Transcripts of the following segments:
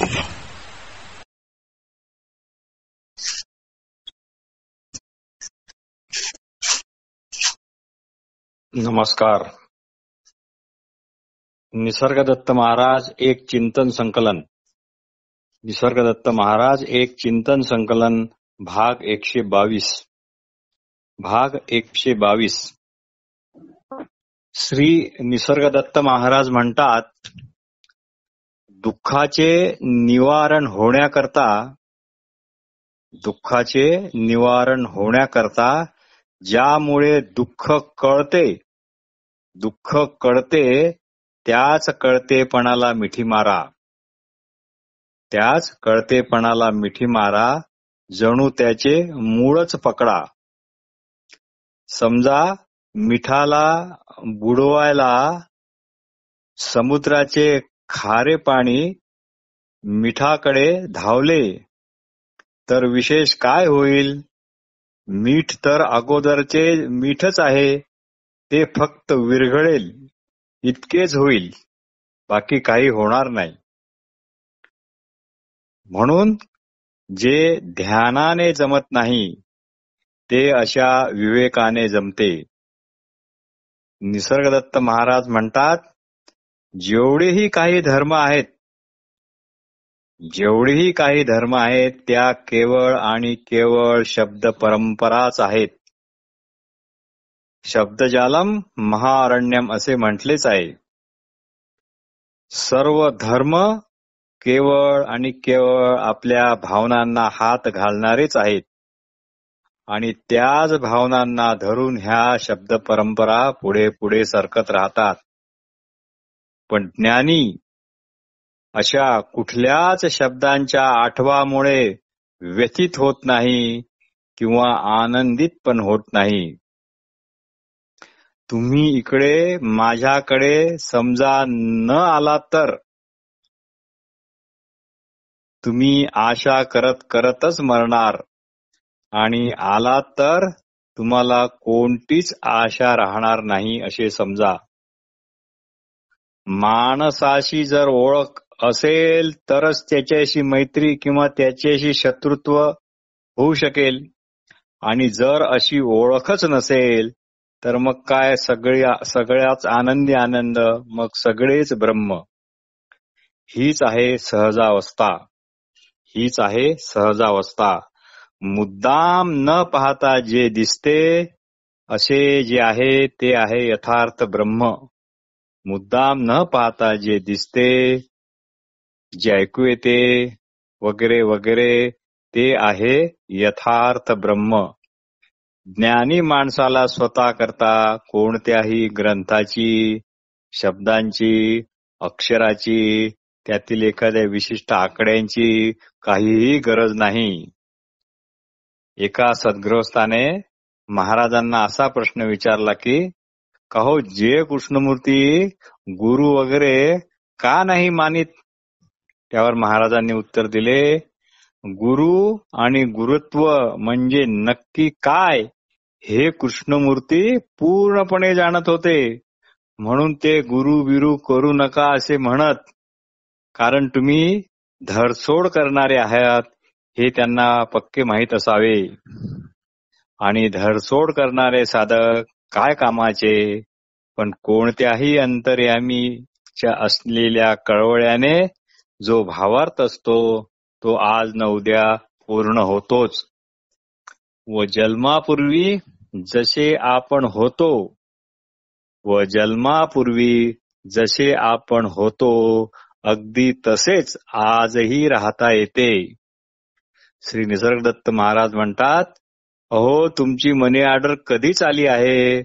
नमस्कार. निसर्गदत्त महाराज एक चिंतन संकलन. निसर्गदत्त महाराज एक चिंतन संकलन भाग 122. भाग 122. श्री निसर्गदत्त महाराज म्हणतात, दुःखाचे निवारण होण्याकरता ज्यामुळे दुःख कळते त्याच कळतेपणाला मिठी मारा. जणू त्याचे मूळच पकडा. समजा मिठाला बुडवायला समुद्राचे खारे पाणी मिठाकडे धावले तर विशेष काय होईल? मीठ तर अगोदरचे मीठच आहे, ते फक्त विरघळेल इतकेच होईल, बाकी काही होणार नाही. म्हणून जे ध्यानाने जमत नाही ते अशा विवेकाने जमते. निसर्गदत्त महाराज म्हणतात, जेवढेही काही धर्म आहेत त्या केवळ आणि केवळ शब्द परंपराच आहेत. शब्दजालम महाअरण्यम असे म्हटलेच आहे. सर्व धर्म केवळ आणि केवळ आपल्या भावनांना हात घालणारेच आहेत आणि त्याच भावनांना धरून ह्या शब्द परंपरा पुढे पुढे सरकत राहतात. पण ज्ञानी अशा कुठल्याच शब्दांच्या आठवामुळे व्यथित होत नाही किंवा आनंदित पण होत नाही. तुम्ही इकडे माझ्याकडे समजा न आलात तर तुम्ही आशा करत करतच मरणार, आणि आलात तर तुम्हाला कोणतीच आशा राहणार नाही असे समजा. माणसाशी जर ओळख असेल तरच त्याच्याशी मैत्री किंवा त्याच्याशी शत्रुत्व होऊ शकेल, आणि जर अशी ओळखच नसेल तर मग काय सगळ्याच आनंदी आनंद, मग सगळेच ब्रह्म. हीच आहे सहजावस्था. मुद्दाम न पाहता जे दिसते असे जे आहे ते आहे यथार्थ ब्रह्म. मुद्दाम न पाहता जे दिसते, जे ऐकू येते वगैरे वगैरे ते आहे यथार्थ ब्रह्म. ज्ञानी माणसाला स्वतः करता कोणत्याही ग्रंथाची, शब्दांची, अक्षराची, त्यातील एखाद्या विशिष्ट आकड्यांची काहीही गरज नाही. एका सद्गृहस्थाने महाराजांना असा प्रश्न विचारला की, कहो जे कृष्णमूर्ती गुरु वगैरे का नाही मानित? त्यावर महाराजांनी उत्तर दिले, गुरु आणि गुरुत्व म्हणजे नक्की काय हे कृष्णमूर्ती पूर्णपणे जाणत होते, म्हणून ते गुरु बिरू करू नका असे म्हणत. कारण तुम्ही धरसोड करणारे आहात हे त्यांना पक्के माहीत असावे. आणि धरसोड करणारे साधक काय कामाचे? पण कोणत्याही अंतर्यामीच्या असलेल्या कळवळ्याने जो भावार्थ असतो तो आज न उद्या पूर्ण होतोच. व जन्मापूर्वी जसे आपण होतो अगदी तसेच आजही राहता येते. श्री निसर्गदत्त महाराज म्हणतात, अहो तुमची मनी ऑर्डर कधीच आली आहे,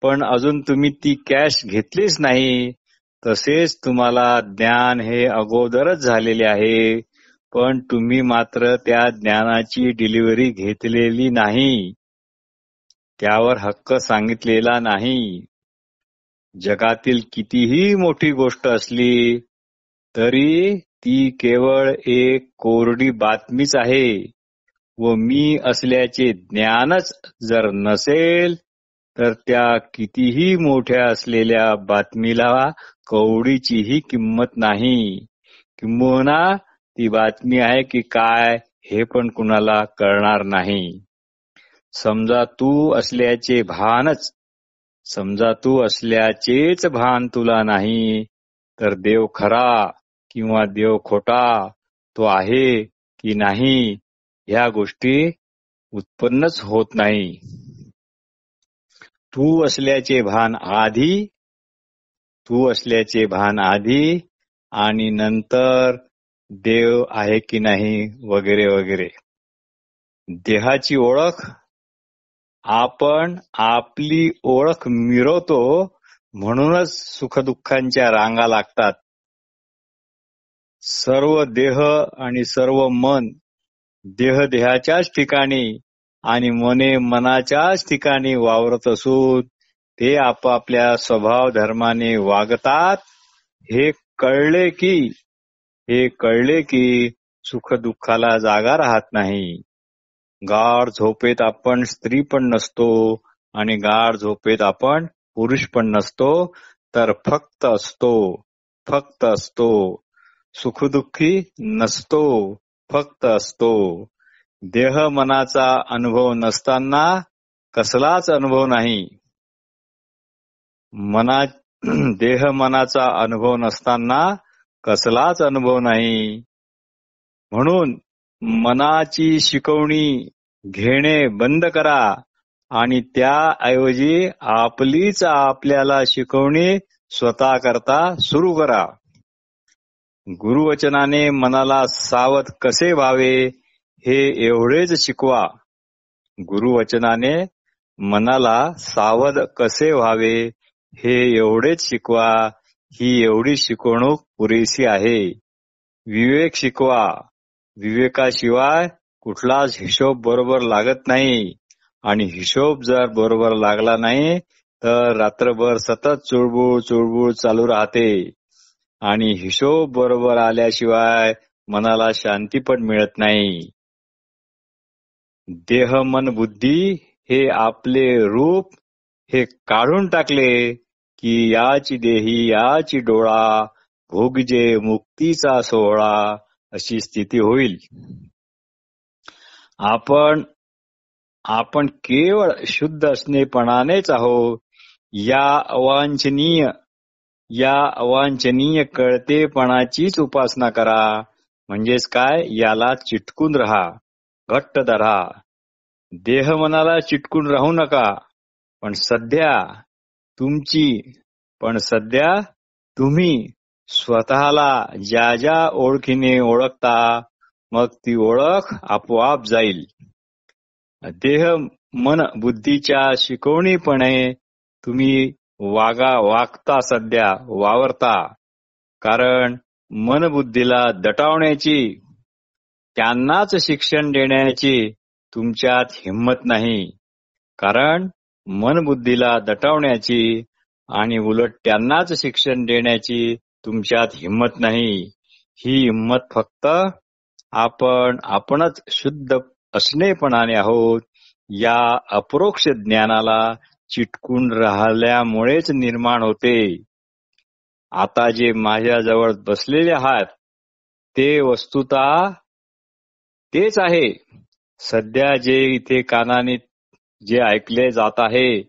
पण अजून तुम्ही ती कॅश घेतलीच नाही. तसेच तुम्हाला ज्ञान हे अगोदरच झालेले आहे, पण तुम्ही मात्र त्या ज्ञानाची डिलिव्हरी घेतलेली नाही, त्यावर हक्क सांगितलेला नाही. जगातील कितीही मोठी गोष्ट असली तरी ती केवळ एक कोरडी बातमीच आहे, व मी असल्याचे ज्ञानच जर नसेल तर त्या कितीही मोठ्या असलेल्या बातमीला कवडीचीही किंमत नाही. किंबहुना ती बातमी आहे की काय हे पण कुणाला कळणार नाही. समजा तू असल्याचेच भान तुला नाही, तर देव खरा किंवा देव खोटा, तो आहे की नाही, ह्या गोष्टी उत्पन्नच होत नाही. तू असल्याचे भान आधी आणि नंतर देव आहे की नाही वगैरे वगैरे. देहाची ओळख, आपण आपली ओळख मिरवतो म्हणूनच सुखदुःखांच्या रांगा लागतात. सर्व देह आणि सर्व मन देहाच्याच ठिकाणी आणि मने मनाच्याच ठिकाणी वावरत असून ते आपापल्या स्वभाव धर्माने वागतात. हे कळले की सुखदुःखाला जागा राहत नाही. गाढ झोपेत आपण स्त्री पण नसतो आणि गाढ झोपेत आपण पुरुष पण नसतो, तर फक्त असतो. सुखदुःखी नसतो, फक्त असतो. देह मनाचा अनुभव नसताना कसलाच अनुभव नाही. देह मनाचा अनुभव नसताना कसलाच अनुभव नाही. म्हणून मनाची शिकवणी घेणे बंद करा आणि त्याऐवजी आपलीच आपल्याला शिकवणी स्वतः करता सुरू करा. गुरुवचनाने मनाला सावध कसे व्हावे हे एवढेच शिकवा. गुरुवचनाने मनाला सावध कसे व्हावे हे एवढेच शिकवा. ही एवढी शिकवणूक पुरेशी आहे. विवेक शिकवा. विवेकाशिवाय कुठलाच हिशोब बरोबर लागत नाही आणि हिशोब जर बरोबर लागला नाही तर रात्रभर सतत चुळबुळ चालू राहते आणि हिशोब बरोबर आल्याशिवाय मनाला शांती पण मिळत नाही. देह मन बुद्धी हे आपले रूप हे काढून टाकले की याची देही याची डोळा भोगजे मुक्तीचा सोहळा अशी स्थिती होईल. आपण केवळ शुद्ध असणेपणानेच आहोत. या अवांछनीय कळतेपणाचीच उपासना करा. म्हणजेच काय, याला चिटकून राहा, घट्ट धरा. देह मनाला चिटकून राहू नका. पण सध्या तुम्ही स्वतःला ज्या ओळखीने ओळखता, मग ती ओळख आपोआप जाईल. देह मन बुद्धीच्या शिकवणीपणे तुम्ही वावरता. कारण मन बुद्धीला दटावण्याची, त्यांनाच शिक्षण देण्याची तुमच्यात हिंमत नाही. कारण मन बुद्धीला दटावण्याची आणि उलट त्यांनाच शिक्षण देण्याची तुमच्यात हिंमत नाही. ही हिंमत फक्त आपणच शुद्ध असणेपणाने आहोत या अपरोक्ष ज्ञानाला चिटकून राहिल्यामुळेच निर्माण होते. आता जे माझ्याजवळ बसलेले आहात ते वस्तुतः तेच आहे. सध्या जे इथे कानाने जे ऐकले जात आहे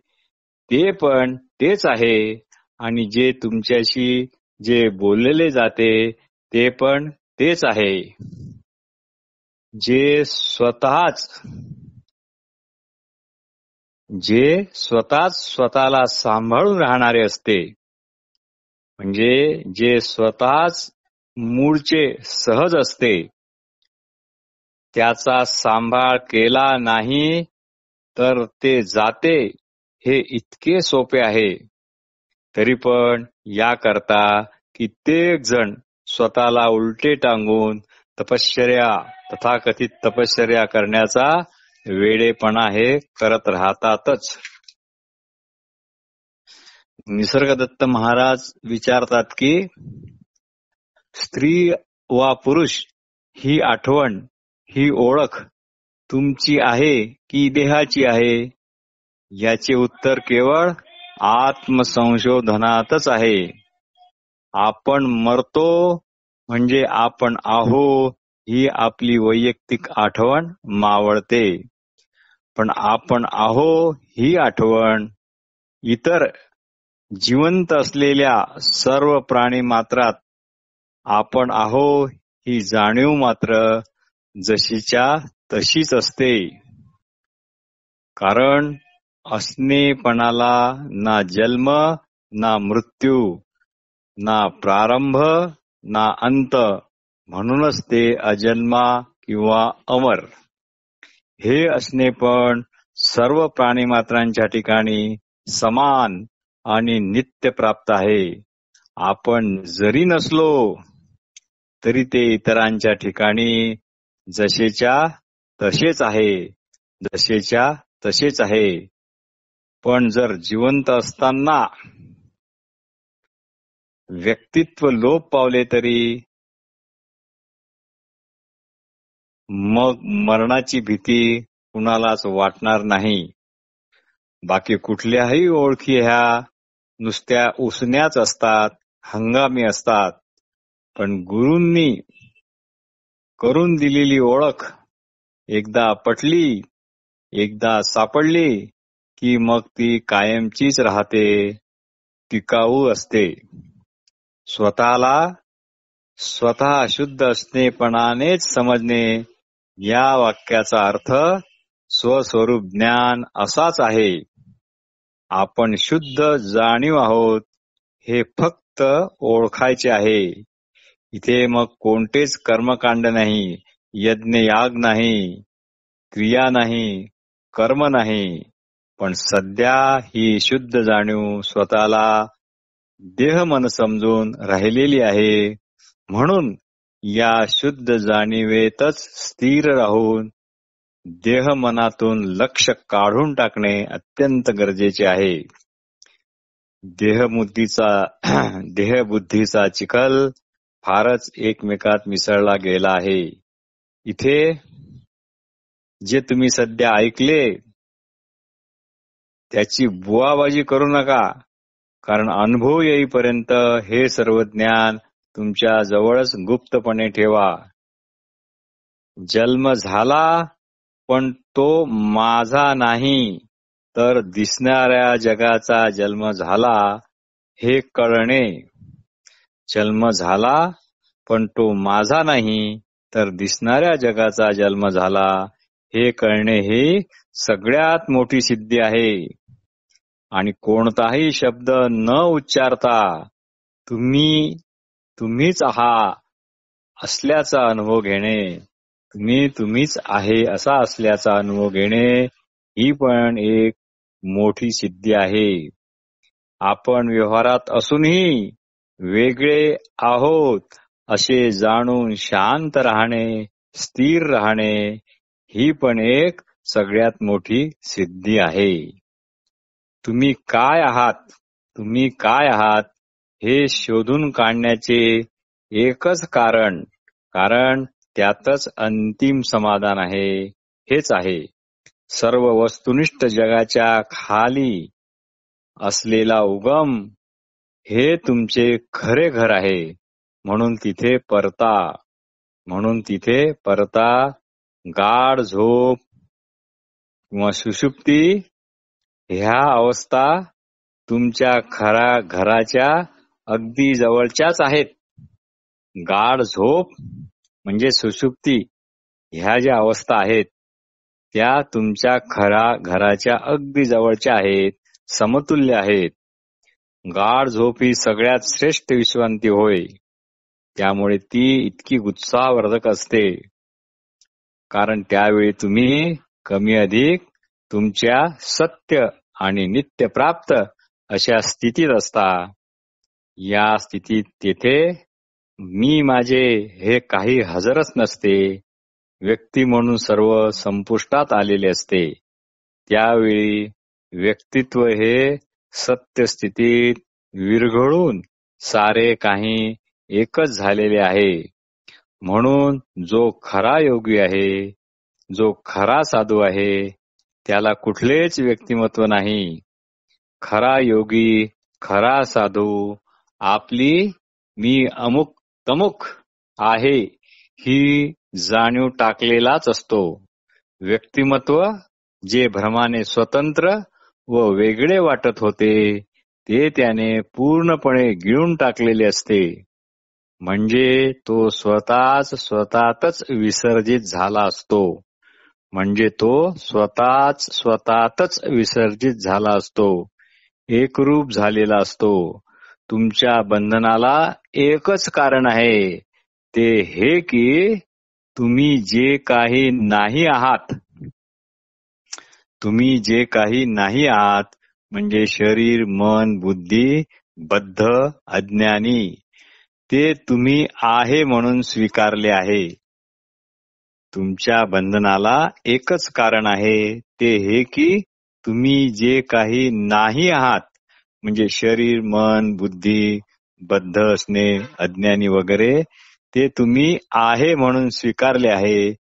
ते पण तेच आहे आणि जे तुमच्याशी जे बोललेले जाते ते पण तेच आहे. जे स्वतःच स्वतःला सांभाळून राहणारे असते, म्हणजे जे स्वतःच मूळचे सहज असते, त्याचा सांभाळ केला नाही तर ते जाते हे इतके सोपे आहे. तरी पण याकरता कित्येक जण स्वतःला उलटे टांगून तथाकथित तपश्चर्या करण्याचा वेडेपणा हे करत राहतातच. निसर्गदत्त महाराज विचारतात की स्त्री वा पुरुष ही आठवण, ही ओळख तुमची आहे की देहाची आहे? याचे उत्तर केवळ आत्मसंशोधनातच आहे. आपण मरतो म्हणजे आपण आहो ही आपली वैयक्तिक आठवण मावळते. पण आपण आहो ही आठवण इतर जिवंत असलेल्या सर्व प्राणी मात्रात आपण आहो ही जाणीव मात्र जशीच्या तशीच असते. कारण असणेपणाला ना जन्म ना मृत्यू ना प्रारंभ ना अंत, म्हणूनच ते अजन्मा किंवा अमर. हे असणेपण सर्व प्राणीमात्रांच्या ठिकाणी समान आणि नित्य प्राप्त आहे. आपण जरी नसलो तरी ते इतरांच्या ठिकाणी जसेच्या तसेच आहे, जसेच्या तसेच आहे. पण जर जिवंत असताना व्यक्तित्व लोप पावले तरी मग मरणाची भीती कुणालाच वाटणार नाही. बाकी कुठल्याही ओळखी ह्या नुसत्या उसण्याच असतात, हंगामी असतात. पण गुरूंनी करून दिलेली ओळख एकदा पटली, एकदा सापडली की मग ती कायमचीच राहते, टिकाऊ असते. स्वतःला स्वतः शुद्ध असणेपणानेच समजणे या वाक्याचा अर्थ स्वस्वरूप ज्ञान असाच आहे. आपण शुद्ध जाणीव आहोत हे फक्त ओळखायचे आहे. इथे मग कोणतेच कर्मकांड नाही, यज्ञयाग नाही, क्रिया नाही, कर्म नाही. पण सध्या ही शुद्ध जाणीव स्वतःला देह मन समजून राहिलेली आहे. म्हणून या शुद्ध जाणीवेतच स्थिर राहून देह मनातून लक्ष काढून टाकणे अत्यंत गरजेचे आहे. देहबुद्धीचा चिखल फारच एकमेकात मिसळला गेला आहे. इथे जे तुम्ही सध्या ऐकले त्याची बुवाबाजी करू नका, कारण अनुभव येईपर्यंत हे सर्व ज्ञान तुमच्या जवळच गुप्तपणे ठेवा. जन्म झाला पण तो माझा नाही, तर दिसणाऱ्या जगाचा जन्म झाला हे कळणे. जन्म झाला पण तो माझा नाही, तर दिसणाऱ्या जगाचा जन्म झाला हे कळणे ही सगळ्यात मोठी सिद्धी आहे. आणि कोणताही शब्द न उच्चारता तुम्हीच आहात असल्याचा अनुभव घेणे, तुम्हीच आहे असा असल्याचा अनुभव घेणे ही पण एक मोठी सिद्धी आहे. आपण व्यवहारात असूनही वेगळे आहोत असे जाणून शांत राहणे, स्थिर राहणे ही पण एक सगळ्यात मोठी सिद्धी आहे. तुम्ही काय आहात हे शोधून काढण्याचे एकच कारण त्यातच अंतिम समाधान आहे, हेच आहे. सर्व वस्तुनिष्ठ जगाच्या खाली असलेला उगम हे तुमचे खरे घर आहे. म्हणून तिथे परता गाढ झोप किंवा सुषुप्ती ह्या अवस्था तुमच्या खऱ्या घराच्या अगदी जवळच्याच आहेत. गाढ झोप म्हणजे सुषुप्ती ह्या ज्या अवस्था आहेत त्या तुमच्या खऱ्या घराच्या अगदी जवळच्या आहेत, समतुल्य आहेत. गाढ झोप ही सगळ्यात श्रेष्ठ विश्रांती होय. त्यामुळे ती इतकी उत्साहवर्धक असते, कारण त्यावेळी तुम्ही कमी अधिक तुमच्या सत्य आणि नित्य प्राप्त अशा स्थितीत असता. या स्थितीत तेथे मी माझे हे काही हजरच नसते. व्यक्ती म्हणून सर्व संपुष्टात आलेले असते. त्यावेळी व्यक्तित्व हे सत्य स्थितीत विरघळून सारे काही एकच झालेले आहे. म्हणून जो खरा योगी आहे, जो खरा साधू आहे, त्याला कुठलेच व्यक्तिमत्व नाही. खरा योगी, खरा साधू आपली मी अमुक तमुक आहे ही जाणीव टाकलेलाच असतो. व्यक्तिमत्व जे भ्रमाने स्वतंत्र व वेगळे वाटत होते ते त्याने पूर्णपणे गिळून टाकलेले असते. म्हणजे तो स्वतःतच विसर्जित झाला असतो. म्हणजे तो स्वतःतच विसर्जित झाला असतो. एकरूप झालेला असतो. तुमच्या बंधनाला एकच कारण आहे, ते हे की तुम्ही जे काही नाही आहात, तुम्ही जे काही नाही आहात म्हणजे शरीर, मन, बुद्धी, बद्ध, अज्ञानी, ते तुम्ही आहे म्हणून स्वीकारले आहे. तुमच्या बंधनाला एकच कारण आहे, ते हे की तुम्ही जे काही नाही आहात म्हणजे शरीर, मन, बुद्धी, बद्ध असणे, अज्ञानी वगैरे, ते तुम्ही आहे म्हणून स्वीकारले आहे.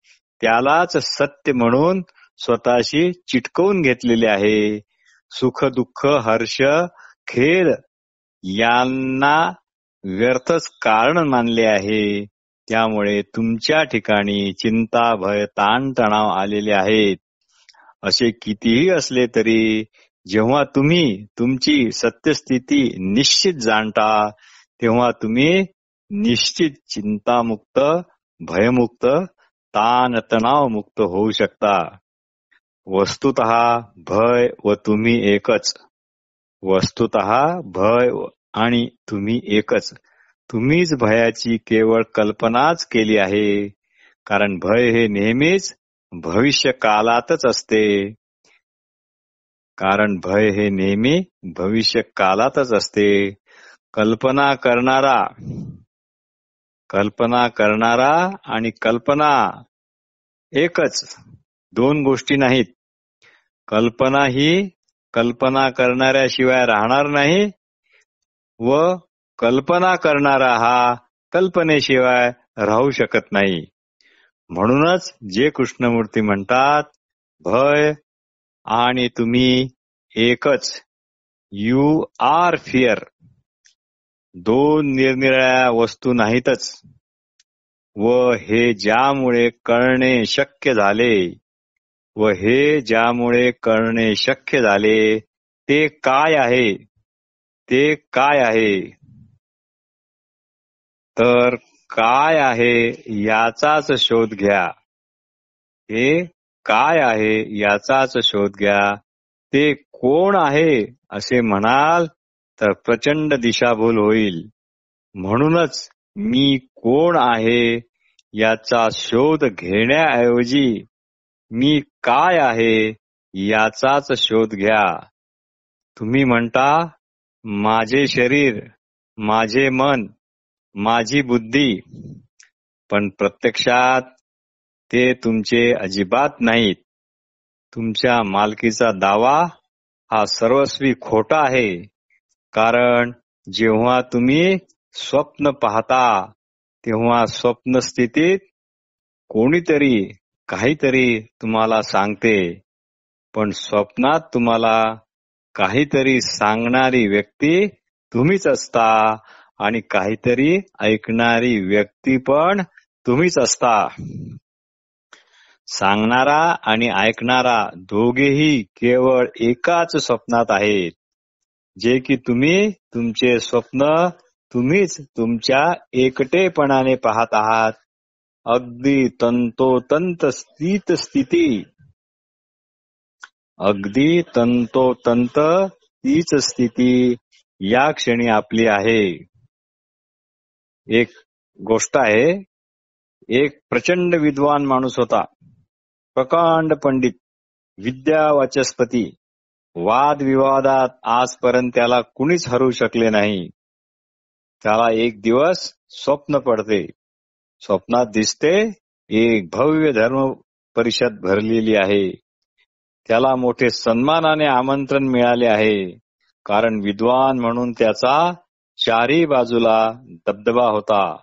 त्यालाच सत्य म्हणून स्वतःशी चिटकवून घेतलेले आहे. सुख, दुःख, हर्ष, खेद यांना व्यर्थच कारण मानले आहे. त्यामुळे तुमच्या ठिकाणी चिंता, भय, ताणतणाव आलेले आहेत. असे कितीही असले तरी जेव्हा तुम्ही तुमची सत्यस्थिती निश्चित जाणता तेव्हा तुम्ही निश्चित चिंतामुक्त, भयमुक्त, ताणतणावमुक्त होऊ शकता. वस्तुतः भय व तुम्ही एकच. वस्तुतः भय आणि तुम्ही एकच. तुम्हीच भयाची केवळ कल्पनाच केली आहे. कारण भय हे नेहमीच भविष्यकालातच असते. कारण भय हे नेहमी भविष्यकालातच असते. कल्पना करणारा आणि कल्पना एकच, दोन गोष्टी नाहीत. कल्पना ही कल्पना करणाऱ्याशिवाय राहणार नाही व कल्पना करणारा हा कल्पनेशिवाय राहू शकत नाही. म्हणूनच जे कृष्णमूर्ती म्हणतात, भय आणि तुम्ही एकच. You are fear. दोन निरनिराळ्या वस्तू नाहीतच. व हे ज्यामुळे कळणे शक्य झाले ते काय आहे? ते काय आहे? तर काय आहे याचाच शोध घ्या. हे काय आहे याचाच शोध घ्या. ते कोण आहे असे म्हणाल तर प्रचंड दिशाभूल होईल. म्हणूनच मी कोण आहे याचा शोध घेण्याऐवजी मी काय आहे याचाच शोध घ्या. तुम्ही म्हणता माझे शरीर, माझे मन, माझी बुद्धी, पण प्रत्यक्षात ते तुमचे अजिबात नाहीत. तुमच्या मालकीचा दावा हा सर्वस्वी खोटा आहे. कारण जेव्हा तुम्ही स्वप्न पाहता तेव्हा स्वप्न स्थितीत कोणीतरी काहीतरी तुम्हाला सांगते, पण स्वप्नात तुम्हाला काहीतरी सांगणारी व्यक्ती तुम्हीच असता आणि काहीतरी ऐकणारी व्यक्ती पण तुम्हीच असता. सांगणारा आणि ऐकणारा दोघेही केवळ एकाच स्वप्नात आहेत, जे की तुम्ही तुमचे स्वप्न तुम्हीच तुमच्या एकटेपणाने पाहत आहात. अगदी तंतोतंत तीच स्थिती या क्षणी आपली आहे. एक गोष्ट आहे, एक प्रचंड विद्वान माणूस होता. प्रकांड पंडित, विद्या वाचस्पती. वादविवादात आजपर्यंत त्याला कुणीच हरवू शकले नाही. त्याला एक दिवस स्वप्न पडते. स्वप्नात दिसते एक भव्य धर्म परिषद भरलेली आहे. त्याला मोठे सन्मानाने आमंत्रण मिळाले आहे. कारण विद्वान म्हणून त्याचा चारी बाजूला दबदबा होता.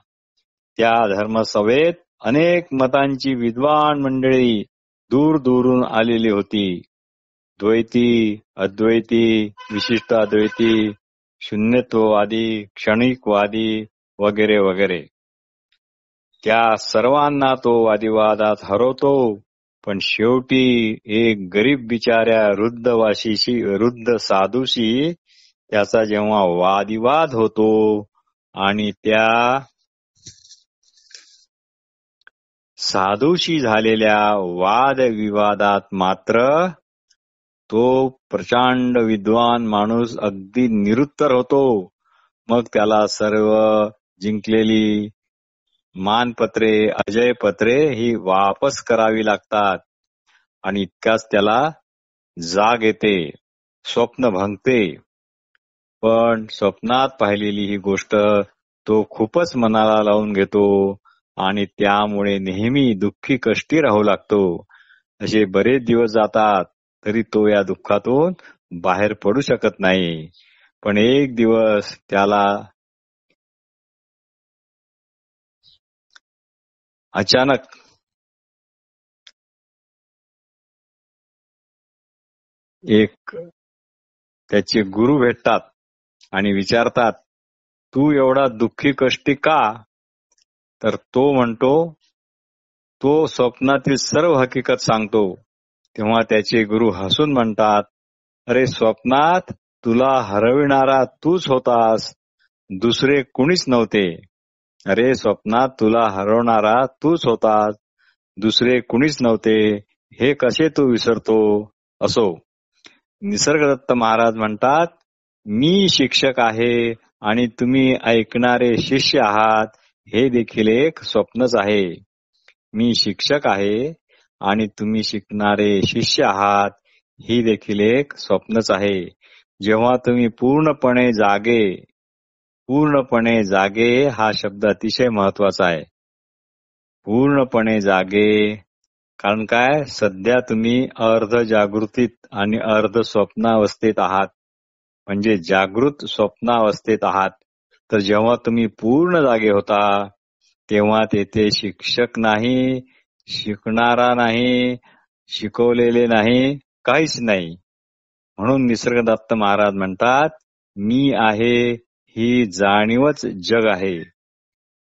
त्या धर्मसभेत अनेक मतांची विद्वान मंडळी दूर दूरून आलेली होती. द्वैती, अद्वैती, विशिष्ट अद्वैती, शून्यत्ववादी, क्षणिकवादी वगैरे वगैरे. त्या सर्वांना तो वादिवादात हरवतो. पण शेवटी एक गरीब बिचाऱ्या वृद्ध साधूशी त्याचा जेव्हा वादिवाद होतो आणि त्या साधूशी झालेल्या वादविवादात मात्र तो प्रचंड विद्वान माणूस अगदी निरुत्तर होतो. मग त्याला सर्व जिंकलेली मानपत्रे, अजयपत्रे ही वापस करावी लागतात आणि इतकाच त्याला जाग येते, स्वप्न भंगते. पण स्वप्नात पाहिलेली ही गोष्ट तो खूपच मनाला लावून घेतो आणि त्यामुळे नेहमी दुःखी कष्टी राहू लागतो. असे बरेच दिवस जातात तरी तो या दुःखातून बाहेर पडू शकत नाही. पण एक दिवस त्याला अचानक एक त्याचे गुरु भेटतात आणि विचारतात, तू एवढा दुःखी कष्टी का? तर तो म्हणतो, तो स्वप्नातील सर्व हकीकत सांगतो. तेव्हा त्याचे गुरु हसून म्हणतात, अरे स्वप्नात तुला हरविणारा तूच होतास, दुसरे कुणीच नव्हते. अरे स्वप्नात तुला हरवणारा तूच होतास, दुसरे कुणीच नव्हते. हे कसे तू विसरतो? असो. निसर्गदत्त महाराज म्हणतात, मी शिक्षक आहे आणि तुम्ही ऐकणारे शिष्य आहात, हे देखील एक स्वप्नच आहे. मी शिक्षक आहे आणि तुम्ही शिकणारे शिष्य आहात, ही देखील एक स्वप्नच आहे. जेव्हा तुम्ही पूर्णपणे जागे हा शब्द अतिशय महत्वाचा आहे. पूर्णपणे जागे, कारण काय, सध्या तुम्ही अर्ध जागृतीत आणि अर्ध स्वप्नावस्थेत आहात, म्हणजे जागृत स्वप्नावस्थेत आहात. तर जेव्हा तुम्ही पूर्ण जागे होता तेव्हा तेथे शिक्षक नाही, शिकणारा नाही, शिकवलेले नाही, काहीच नाही. म्हणून निसर्गदत्त महाराज म्हणतात, मी आहे ही जाणीवच जग आहे.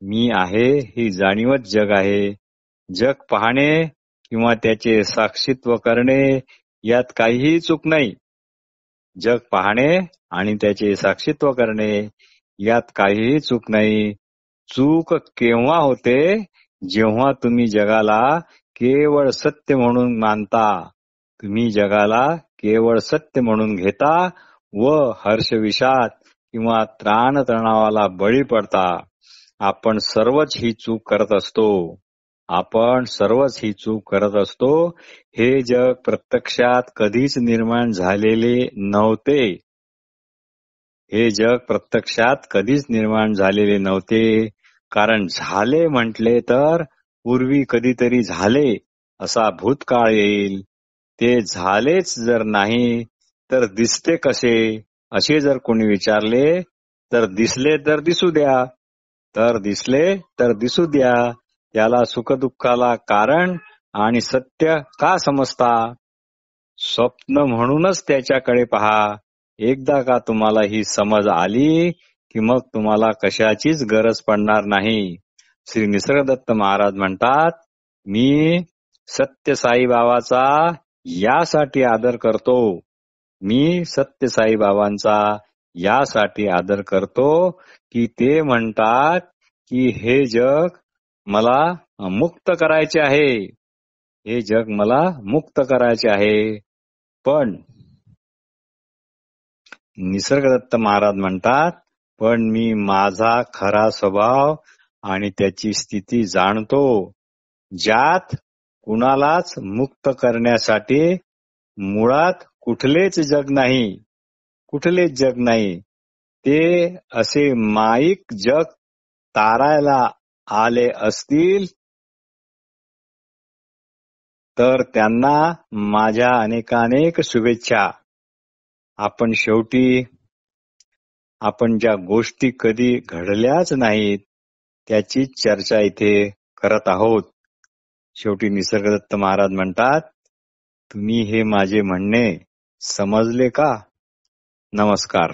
मी आहे ही जाणीवच जग आहे. जग पाहणे किंवा त्याचे साक्षीत्व करणे यात काहीही चूक नाही. जग पाहणे आणि त्याचे साक्षीत्व करणे यात काहीही चूक नाही. चूक केव्हा होते? जेव्हा तुम्ही जगाला केवळ सत्य म्हणून मानता, तुम्ही जगाला केवळ सत्य म्हणून घेता व हर्षविषाद किंवा त्राणतणावाला बळी पडता. आपण सर्वच ही चूक करत असतो. हे जग प्रत्यक्षात कधीच निर्माण झालेले नव्हते. कारण झाले म्हटले तर पूर्वी कधीतरी झाले असा भूतकाळ येईल. ते झालेच जर नाही तर दिसते कसे, असे जर कोणी विचारले तर दिसले तर दिसू द्या. त्याला सुखदुःखाला कारण आणि सत्य का समजता? स्वप्न म्हणूनच त्याच्याकडे पहा. एकदा का तुम्हाला ही समज आली की मग तुम्हाला कशाचीच गरज पडणार नाही. श्री निसर्गदत्त महाराज म्हणतात, मी सत्य साईबाबाचा यासाठी आदर करतो. की ते म्हणतात की हे जग मला मुक्त करायचे आहे. पण निसर्गदत्त महाराज म्हणतात, पण मी माझा खरा स्वभाव आणि त्याची स्थिती जाणतो, ज्यात कुणालाच मुक्त करण्यासाठी मुळात कुठलेच जग नाही. ते असे माईक जग तारायला आले असतील तर त्यांना माझ्या अनेकानेक शुभेच्छा. आपण ज्या गोष्टी कधी घडल्याच नाहीत त्याची चर्चा इथे करत आहोत. शेवटी निसर्गदत्त महाराज म्हणतात, तुम्ही हे माझे म्हणणे समजले का? नमस्कार.